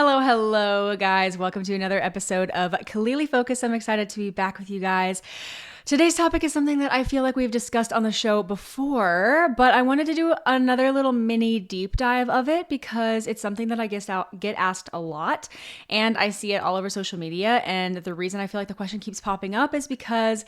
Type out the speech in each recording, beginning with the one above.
Hello, guys. Welcome to another episode of Clearly Focused. I'm excited to be back with you guys. Today's topic is something that I feel like we've discussed on the show before, but I wanted to do another little mini deep dive of it because it's something that I get asked a lot, and I see it all over social media. And the reason I feel like the question keeps popping up is because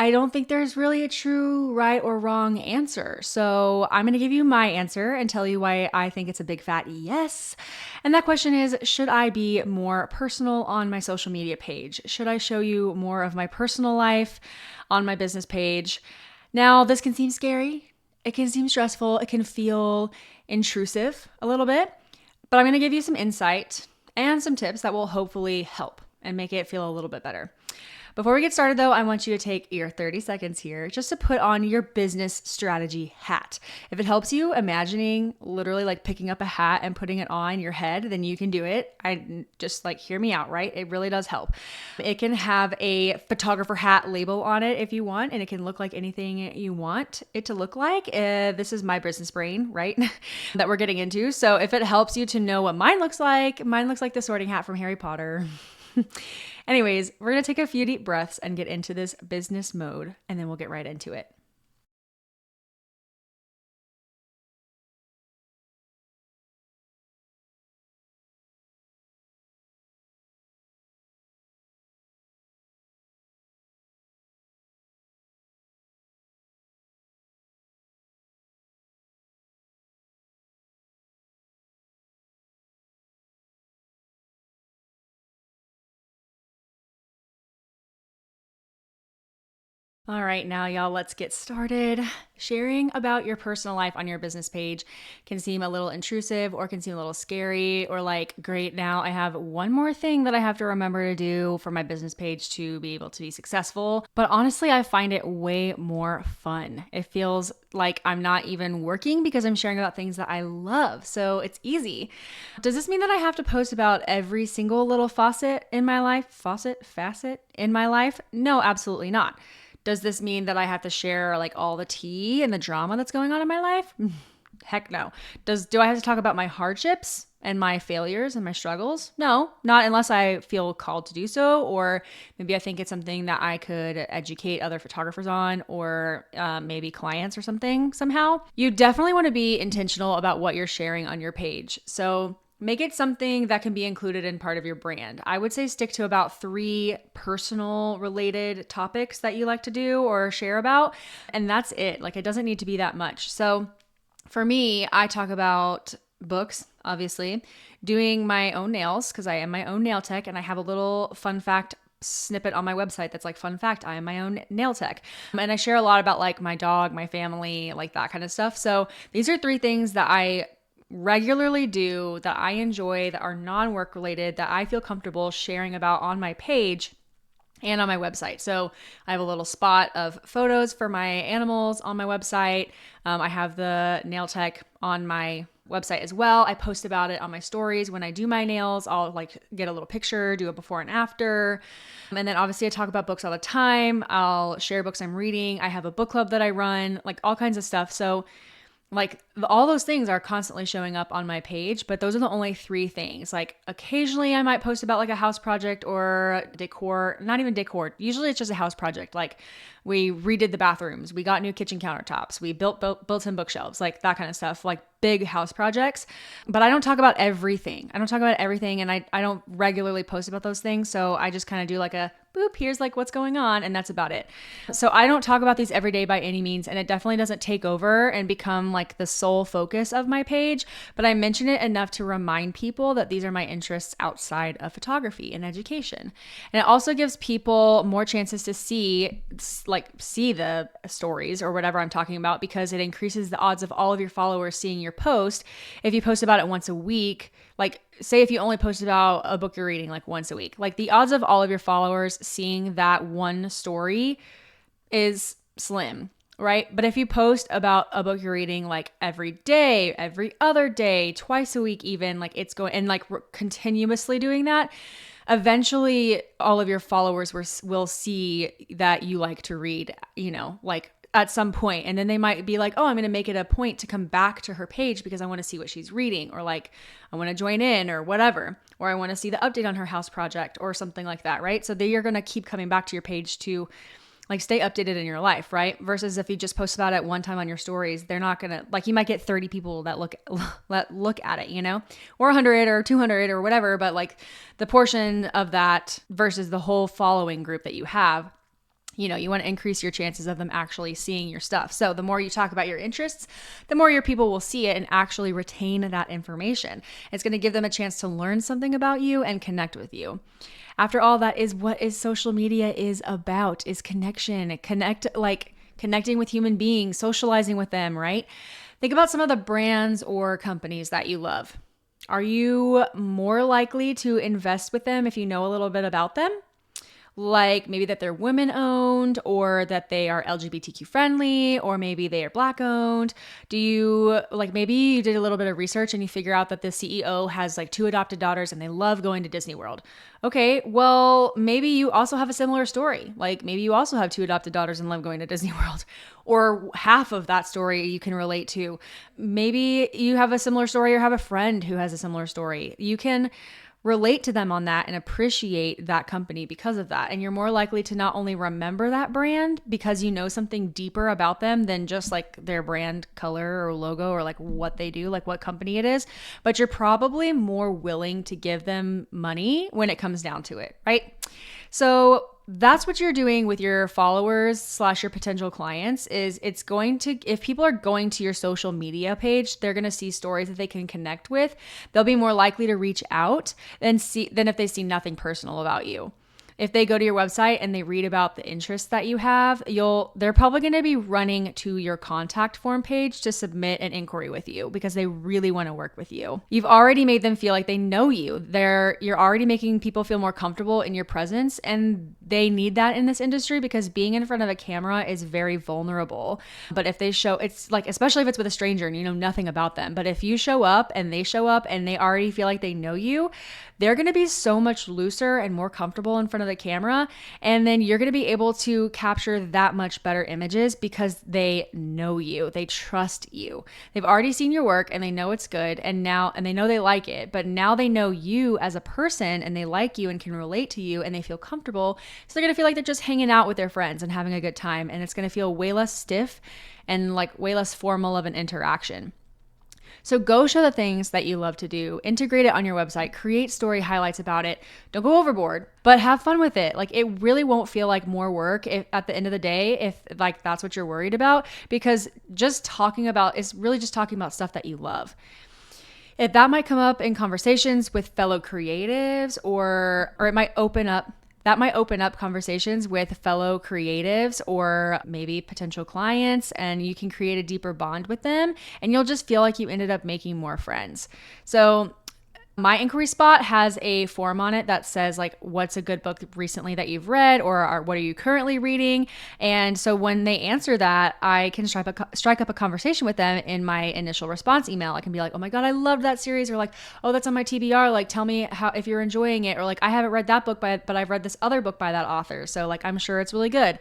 I don't think there's really a true right or wrong answer. So I'm going to give you my answer and tell you why I think it's a big fat yes. And that question is, should I be more personal on my social media page? Should I show you more of my personal life on my business page? Now, this can seem scary. It can seem stressful. It can feel intrusive a little bit, but I'm going to give you some insight and some tips that will hopefully help and make it feel a little bit better. Before we get started though, I want you to take your 30 seconds here just to put on your business strategy hat. If it helps you imagining literally like picking up a hat and putting it on your head, then you can do it. I just hear me out, right? It really does help. It can have a photographer hat label on it if you want, and it can look like anything you want it to look like. This is my business brain, right? that we're getting into. So if it helps you to know what mine looks like the sorting hat from Harry Potter. Anyways, we're going to take a few deep breaths and get into this business mode, and then we'll get right into it. All right, now y'all, let's get started. Sharing about your personal life on your business page can seem a little intrusive or can seem a little scary or like, great, now I have one more thing that I have to remember to do for my business page to be able to be successful. But honestly, I find it way more fun. It feels like I'm not even working because I'm sharing about things that I love. So it's easy. Does this mean that I have to post about every single little facet in my life? Facet in my life? No, absolutely not. Does this mean that I have to share like all the tea and the drama that's going on in my life? Heck no. Do I have to talk about my hardships and my failures and my struggles? No, not unless I feel called to do so, or maybe I think it's something that I could educate other photographers on, or maybe clients or something somehow. You definitely want to be intentional about what you're sharing on your page. So make it something that can be included in part of your brand. I would say stick to about 3 personal related topics that you like to do or share about, and that's it. Like, it doesn't need to be that much. So for me, I talk about books, obviously, doing my own nails because I am my own nail tech, and I have a little fun fact snippet on my website that's like, fun fact, I am my own nail tech. And I share a lot about like my dog, my family, like that kind of stuff. So these are 3 things that I regularly do, that I enjoy, that are non-work related, that I feel comfortable sharing about on my page and on my website. So I have a little spot of photos for my animals on my website. I have the nail tech on my website as well. I post about it on my stories. When I do my nails, I'll like get a little picture, do a before and after. And then obviously I talk about books all the time. I'll share books I'm reading. I have a book club that I run, like all kinds of stuff. So like all those things are constantly showing up on my page, but those are the only 3 things. Like occasionally I might post about like a house project or decor, not even decor. Usually it's just a house project. Like we redid the bathrooms, we got new kitchen countertops, we built built-in bookshelves, like that kind of stuff, like big house projects. But I don't talk about everything. And I don't regularly post about those things. So I just kind of do like a boop, here's like what's going on, and that's about it. So I don't talk about these every day by any means, and it definitely doesn't take over and become like the sole focus of my page, but I mention it enough to remind people that these are my interests outside of photography and education. And it also gives people more chances to see the stories or whatever I'm talking about, because it increases the odds of all of your followers seeing your post. If you post about it once a week, like say if you only post about a book you're reading like once a week, like the odds of all of your followers seeing that one story is slim, right? But if you post about a book you're reading like every day, every other day, twice a week even, like it's going, and like continuously doing that, eventually all of your followers will see that you like to read, like at some point. And then they might be like, oh, I'm going to make it a point to come back to her page because I want to see what she's reading, or like I want to join in or whatever. or I want to see the update on her house project or something like that, right? So you're going to keep coming back to your page to like stay updated in your life, right? Versus if you just post about it one time on your stories, they're not going to, like, you might get 30 people that look at it, or 100 or 200 or whatever, but like the portion of that versus the whole following group that you have, you want to increase your chances of them actually seeing your stuff. So the more you talk about your interests, the more your people will see it and actually retain that information. It's going to give them a chance to learn something about you and connect with you. After all, that is what social media is about, is connection, connecting with human beings, socializing with them, right? Think about some of the brands or companies that you love. Are you more likely to invest with them if you know a little bit about them? Like maybe that they're women owned, or that they are LGBTQ friendly, or maybe they are Black owned. Maybe you did a little bit of research and you figure out that the CEO has like 2 adopted daughters and they love going to Disney World. Okay, well, maybe you also have a similar story. Like maybe you also have 2 adopted daughters and love going to Disney World, or half of that story you can relate to. Maybe you have a similar story or have a friend who has a similar story. You can relate to them on that and appreciate that company because of that. And you're more likely to not only remember that brand because you know something deeper about them than just like their brand color or logo or like what they do, like what company it is, but you're probably more willing to give them money when it comes down to it, right? So that's what you're doing with your followers / your potential clients. Is if people are going to your social media page, they're going to see stories that they can connect with. They'll be more likely to reach out than if they see nothing personal about you. If they go to your website and they read about the interests that you have, they're probably going to be running to your contact form page to submit an inquiry with you because they really want to work with you. You've already made them feel like they know you. You're already making people feel more comfortable in your presence, and they need that in this industry because being in front of a camera is very vulnerable. But if it's like, especially if it's with a stranger and you know nothing about them, but if you show up and they already feel like they know you, they're going to be so much looser and more comfortable in front of the camera. And then you're going to be able to capture that much better images because they know you, they trust you. They've already seen your work and they know it's good. And they know they like it, but now they know you as a person and they like you and can relate to you and they feel comfortable. So they're going to feel like they're just hanging out with their friends and having a good time. And it's going to feel way less stiff and like way less formal of an interaction. So go show the things that you love to do, integrate it on your website, create story highlights about it. Don't go overboard, but have fun with it. Like it really won't feel like more work at the end of the day if like that's what you're worried about, because it's really just talking about stuff that you love. If that might come up in conversations with fellow creatives or it might open up conversations with fellow creatives or maybe potential clients, and you can create a deeper bond with them and you'll just feel like you ended up making more friends. So my inquiry spot has a form on it that says like, what's a good book recently that you've read, or what are you currently reading? And so when they answer that, I can strike up a conversation with them in my initial response email. I can be like, oh my God, I loved that series. Or like, oh, that's on my TBR. Like, tell me if you're enjoying it. Or like, I haven't read that book but I've read this other book by that author. So like, I'm sure it's really good.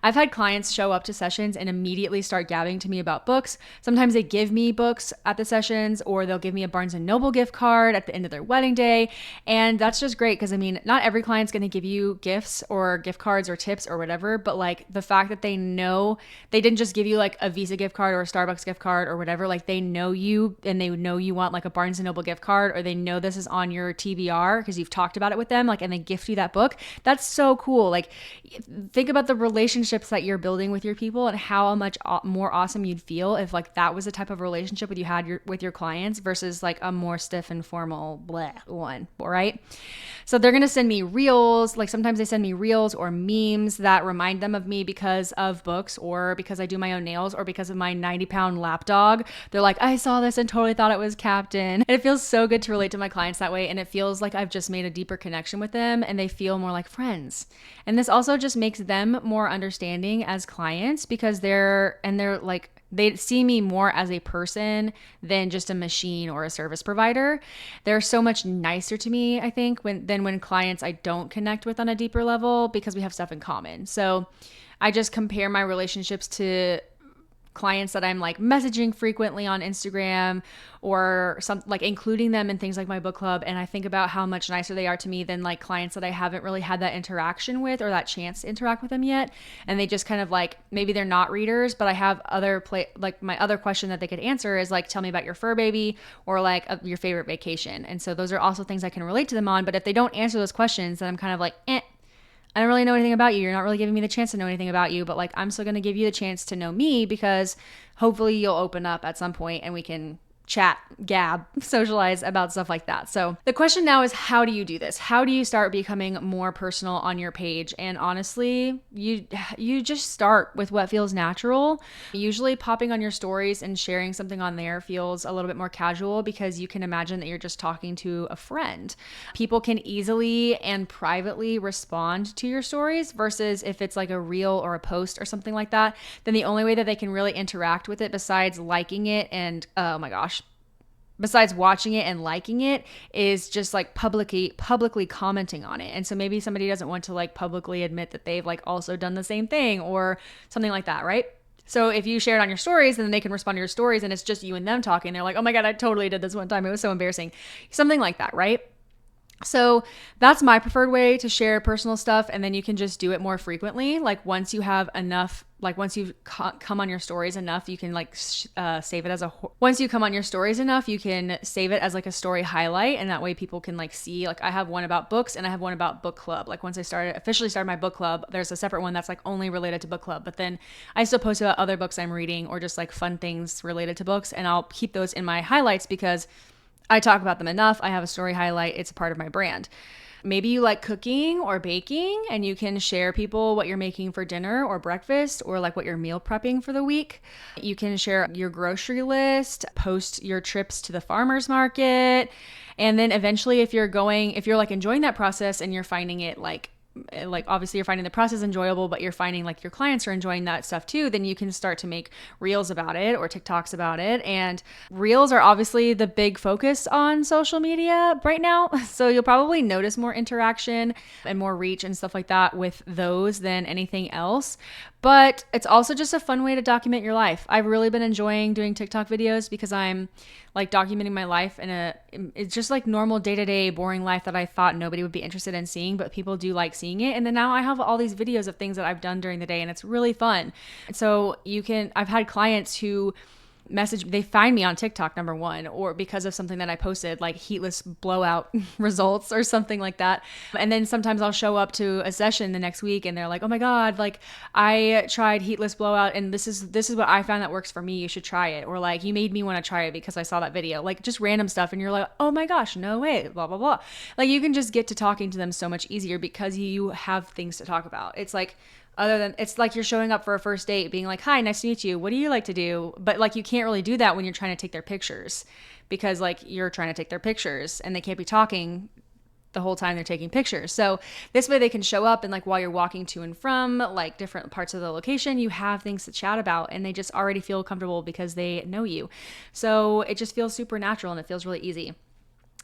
I've had clients show up to sessions and immediately start gabbing to me about books. Sometimes they give me books at the sessions, or they'll give me a Barnes & Noble gift card at the end of their wedding day. And that's just great because, I mean, not every client's going to give you gifts or gift cards or tips or whatever, but like the fact that they know they didn't just give you like a Visa gift card or a Starbucks gift card or whatever, like they know you and they know you want like a Barnes & Noble gift card, or they know this is on your TBR because you've talked about it with them, like, and they gift you that book. That's so cool. Like, think about the relationships that you're building with your people and how much more awesome you'd feel if like that was the type of relationship you had with your clients versus like a more stiff and formal one, right? So they're going to send me reels. Like sometimes they send me reels or memes that remind them of me because of books, or because I do my own nails, or because of my 90-pound lap dog. They're like, I saw this and totally thought it was Captain. And it feels so good to relate to my clients that way. And it feels like I've just made a deeper connection with them and they feel more like friends. And this also just makes them more understanding as clients because they're like, they see me more as a person than just a machine or a service provider. They're so much nicer to me, I think, than when clients I don't connect with on a deeper level because we have stuff in common. So I just compare my relationships to clients that I'm like messaging frequently on Instagram or some like including them in things like my book club. And I think about how much nicer they are to me than like clients that I haven't really had that interaction with or that chance to interact with them yet. And they just kind of like, maybe they're not readers, but I have like my other question that they could answer is like, tell me about your fur baby or like your favorite vacation. And so those are also things I can relate to them on. But if they don't answer those questions, then I'm kind of like, I don't really know anything about you. You're not really giving me the chance to know anything about you, but like I'm still going to give you the chance to know me because hopefully you'll open up at some point and we can chat, gab, socialize about stuff like that. So the question now is, how do you do this? How do you start becoming more personal on your page? And honestly, you just start with what feels natural. Usually popping on your stories and sharing something on there feels a little bit more casual because you can imagine that you're just talking to a friend. People can easily and privately respond to your stories versus if it's like a reel or a post or something like that, then the only way that they can really interact with it besides liking it and, oh my gosh, besides watching it and liking it is just like publicly commenting on it. And so maybe somebody doesn't want to like publicly admit that they've like also done the same thing or something like that, right? So if you share it on your stories, then they can respond to your stories and it's just you and them talking. They're like, oh my God, I totally did this one time. It was so embarrassing. Something like that, right? So that's my preferred way to share personal stuff. And then you can just do it more frequently. Like once you have enough, like once you've come on your stories enough, you can like save it as once you come on your stories enough, you can save it as like a story highlight. And that way people can like see, like I have one about books and I have one about book club. Like once I officially started my book club, there's a separate one that's like only related to book club. But then I still post about other books I'm reading or just like fun things related to books. And I'll keep those in my highlights because I talk about them enough. I have a story highlight. It's a part of my brand. Maybe you like cooking or baking and you can share people what you're making for dinner or breakfast or like what you're meal prepping for the week. You can share your grocery list, post your trips to the farmer's market. And then eventually if you're like enjoying that process and you're finding it like obviously you're finding the process enjoyable, but you're finding like your clients are enjoying that stuff too, then you can start to make reels about it or TikToks about it. And reels are obviously the big focus on social media right now. So you'll probably notice more interaction and more reach and stuff like that with those than anything else. But it's also just a fun way to document your life. I've really been enjoying doing TikTok videos because I'm like documenting my life it's just like normal day-to-day boring life that I thought nobody would be interested in seeing, but people do like seeing it. And then now I have all these videos of things that I've done during the day and it's really fun. So I've had clients who they find me on TikTok, number one, or because of something that I posted like heatless blowout results or something like that. And then sometimes I'll show up to a session the next week and they're like, oh my God, like I tried heatless blowout and this is what I found that works for me. You should try it. Or like, you made me want to try it because I saw that video, like just random stuff. And you're like, oh my gosh, no way, blah, blah, blah. Like you can just get to talking to them so much easier because you have things to talk about. It's like, it's like you're showing up for a first date being like, hi, nice to meet you. What do you like to do? But like, you can't really do that when you're trying to take their pictures because like you're trying to take their pictures and they can't be talking the whole time they're taking pictures. So this way they can show up and like while you're walking to and from like different parts of the location, you have things to chat about and they just already feel comfortable because they know you. So it just feels super natural and it feels really easy.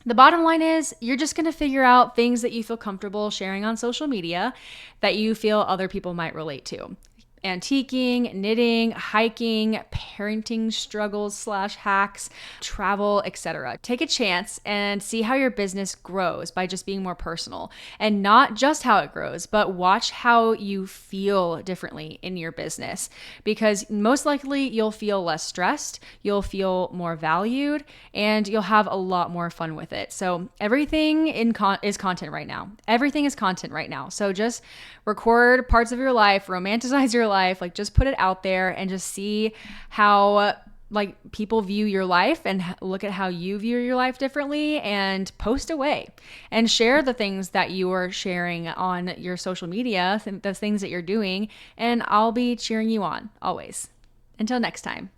The bottom line is you're just going to figure out things that you feel comfortable sharing on social media that you feel other people might relate to. Antiquing, knitting, hiking, parenting struggles / hacks, travel, etc. Take a chance and see how your business grows by just being more personal. And not just how it grows, but watch how you feel differently in your business. Because most likely you'll feel less stressed, you'll feel more valued, and you'll have a lot more fun with it. So everything is content right now. Everything is content right now. So just record parts of your life, romanticize your life, like just put it out there and just see how like people view your life and look at how you view your life differently and post away and share the things that you are sharing on your social media, the things that you're doing, and I'll be cheering you on always. Until next time.